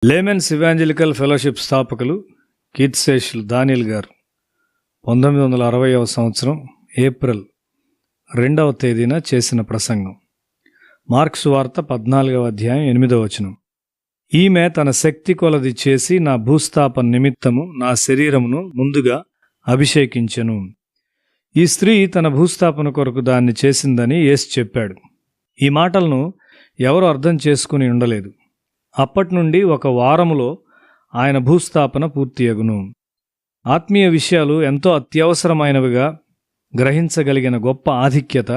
Laymen's evangelical fellowship స్థాపకులు కీర్తిశేషులు దానియేల్ గారు 1960వ సంవత్సరం ఏప్రిల్ 2వ తేదీన చేసిన ప్రసంగం. మార్కు సువార్త 14వ అధ్యాయం 8వ వచనం. ఈమె తన శక్తి కొలది చేసి నా భూస్థాపన నిమిత్తము నా శరీరమును ముందుగా అభిషేకించెను. ఈ స్త్రీ తన భూస్థాపన కొరకు దాన్ని చేసిందని యేసు చెప్పాడు. ఈ మాటలను ఎవరు అర్థం చేసుకుని ఉండలేదు. అప్పటి నుండి ఒక వారములో ఆయన భూస్థాపన పూర్తియగును. ఆత్మీయ విషయాలు ఎంతో అత్యవసరమైనవిగా గ్రహించగలిగిన గొప్ప ఆధిక్యత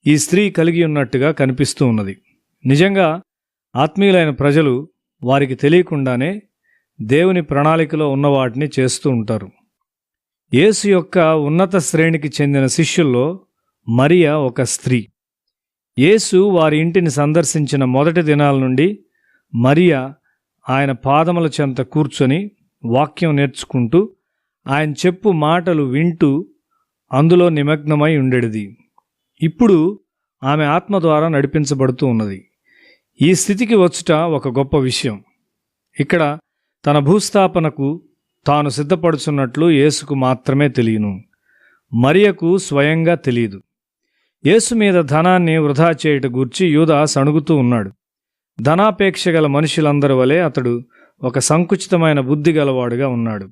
ఈ స్త్రీ కలిగి ఉన్నట్టుగా కనిపిస్తూ ఉన్నది. నిజంగా ఆత్మీయులైన ప్రజలు వారికి తెలియకుండానే దేవుని ప్రణాళికలో ఉన్న వాటిని చేస్తూ ఉంటారు. యేసు యొక్క ఉన్నత శ్రేణికి చెందిన శిష్యుల్లో మరియా ఒక స్త్రీ. యేసు వారి ఇంటిని సందర్శించిన మొదటి దినాల నుండి మరియా ఆయన పాదముల చెంత కూర్చొని వాక్యం నేర్చుకుంటూ ఆయన చెప్పు మాటలు వింటూ అందులో నిమగ్నమై ఉండేది. ఇప్పుడు ఆమె ఆత్మ ద్వారా నడిపించబడుతూ ఉన్నది. ఈ స్థితికి వచ్చుట ఒక గొప్ప విషయం. ఇక్కడ తన భూస్థాపనకు తాను సిద్ధపడుచున్నట్లు యేసుకు మాత్రమే తెలియను. మరియకు స్వయంగా తెలియదు. యేసు మీద ధనాన్ని వృధా చేయుట గూర్చి యూదాసు అణుగుతూ ఉన్నాడు. ధనాపేక్ష గల మనుషులందరి వలె అతడు ఒక సంకుచితమైన బుద్ధి గలవాడుగా ఉన్నాడు.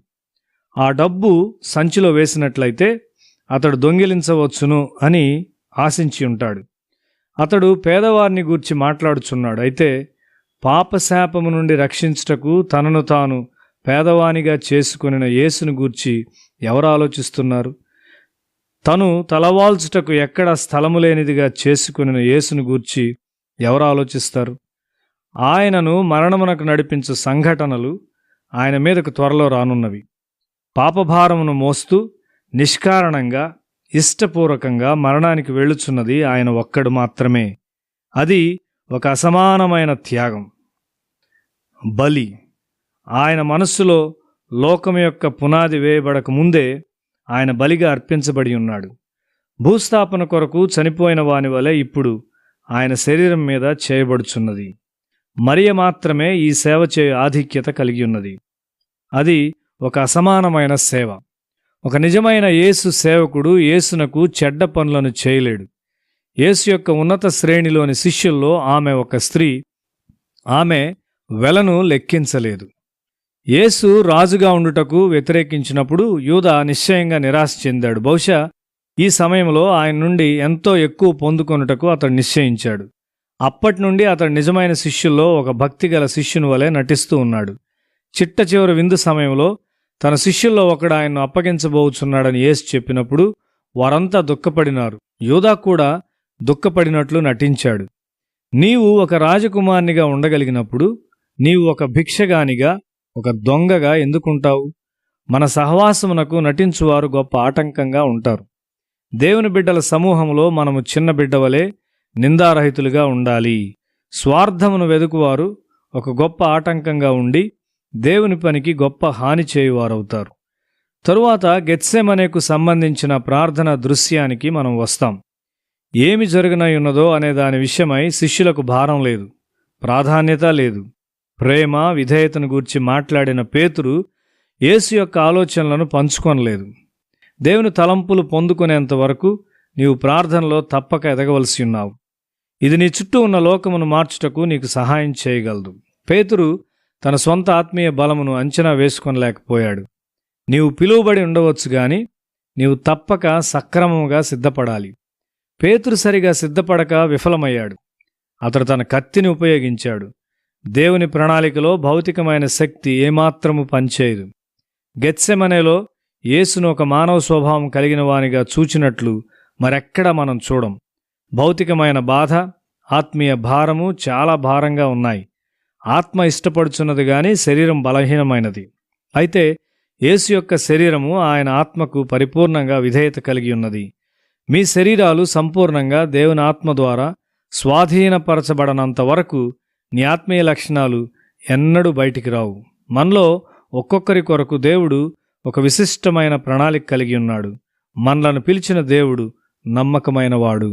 ఆ డబ్బు సంచిలో వేసినట్లయితే అతడు దొంగిలించవచ్చును అని ఆశించి ఉంటాడు. అతడు పేదవారిని గూర్చి మాట్లాడుచున్నాడు. అయితే పాపశాపము నుండి రక్షించుటకు తనను తాను పేదవానిగా చేసుకొనిన యేసును గూర్చి ఎవరు ఆలోచిస్తున్నారు? తను తలవాల్చుటకు ఎక్కడ స్థలము లేనిదిగా చేసుకొనిన యేసును గూర్చి ఎవరు ఆలోచిస్తారు? ఆయనను మరణమునకు నడిపించు సంఘటనలు ఆయన మీదకు త్వరలో రానున్నవి. పాపభారమును మోస్తూ నిష్కారణంగా ఇష్టపూర్వకంగా మరణానికి వెళ్ళుచున్నది ఆయన ఒక్కడు మాత్రమే. అది ఒక అసమానమైన త్యాగం, బలి. ఆయన మనస్సులో లోకం యొక్క పునాది వేయబడక ముందే ఆయన బలిగా అర్పించబడి ఉన్నాడు. భూస్థాపన కొరకు చనిపోయిన వాని వలె ఇప్పుడు ఆయన శరీరం మీద చేయబడుచున్నది. మరియ మాత్రమే ఈ సేవ చేయు ఆధిక్యత కలిగి ఉన్నది. అది ఒక అసమానమైన సేవ. ఒక నిజమైన యేసు సేవకుడు యేసునకు చెడ్డ పనులను చేయలేడు. యేసు యొక్క ఉన్నత శ్రేణిలోని శిష్యుల్లో ఆమె ఒక స్త్రీ. ఆమె వెలను లెక్కించలేదు. యేసు రాజుగా ఉండుటకు వ్యతిరేకించినప్పుడు యూదా నిశ్చయంగా నిరాశ చెందాడు. బహుశా ఈ సమయంలో ఆయన నుండి ఎంతో ఎక్కువ పొందుకొనుటకు అతడు నిశ్చయించాడు. అప్పటి నుండి అతడు నిజమైన శిష్యుల్లో ఒక భక్తిగల శిష్యుని వలె నటిస్తూ ఉన్నాడు. చిట్ట చివరి విందు సమయంలో తన శిష్యుల్లో ఒకడు ఆయన్ను అప్పగించబోచున్నాడని యేసు చెప్పినప్పుడు వారంతా దుఃఖపడినారు. యూదా కూడా దుఃఖపడినట్లు నటించాడు. నీవు ఒక రాజకుమారునిగా ఉండగలిగినప్పుడు నీవు ఒక భిక్షగానిగా, ఒక దొంగగా ఎందుకుంటావు? మన సహవాసమునకు నటించువారు గొప్ప ఆటంకంగా ఉంటారు. దేవుని బిడ్డల సమూహంలో మనము చిన్న బిడ్డవలే నిందారహితులుగా ఉండాలి. స్వార్థమును వెదుకువారు ఒక గొప్ప ఆటంకంగా ఉండి దేవుని పనికి గొప్ప హాని చేయువారవుతారు. తరువాత గెత్సెమనేకు సంబంధించిన ప్రార్థన దృశ్యానికి మనం వస్తాం. ఏమి జరగనై ఉన్నదో అనే దాని విషయమై శిష్యులకు భారం లేదు, ప్రాధాన్యత లేదు. ప్రేమ, విధేయతను గూర్చి మాట్లాడిన పేతురు యేసు యొక్క ఆలోచనలను పంచుకొనలేదు. దేవుని తలంపులు పొందుకునేంత వరకు నీవు ప్రార్థనలో తప్పక ఎదగవలసి ఉన్నావు. ఇది నీ చుట్టూ ఉన్న లోకమును మార్చుటకు నీకు సహాయం చేయగలదు. పేతురు తన సొంత ఆత్మీయ బలమును అంచనా వేసుకొనలేకపోయాడు. నీవు పిలువబడి ఉండవచ్చు గాని నీవు తప్పక సక్రమముగా సిద్ధపడాలి. పేతురు సరిగా సిద్ధపడక విఫలమయ్యాడు. అతడు తన కత్తిని ఉపయోగించాడు. దేవుని ప్రణాళికలో భౌతికమైన శక్తి ఏమాత్రము పనిచేయదు. గెత్సెమనేలో యేసును ఒక మానవ స్వభావం కలిగిన వానిగా చూచినట్లు మరెక్కడ మనం చూడం. భౌతికమైన బాధ, ఆత్మీయ భారము చాలా భారంగా ఉన్నాయి. ఆత్మ ఇష్టపడుచున్నది గాని శరీరం బలహీనమైనది. అయితే యేసు యొక్క శరీరము ఆయన ఆత్మకు పరిపూర్ణంగా విధేయత కలిగి ఉన్నది. మీ శరీరాలు సంపూర్ణంగా దేవుని ఆత్మ ద్వారా స్వాధీనపరచబడనంత వరకు నీ ఆత్మీయ లక్షణాలు ఎన్నడూ బయటికి రావు. మనలో ఒక్కొక్కరి కొరకు దేవుడు ఒక విశిష్టమైన ప్రణాళిక కలిగి ఉన్నాడు. మనలను పిలిచిన దేవుడు నమ్మకమైనవాడు.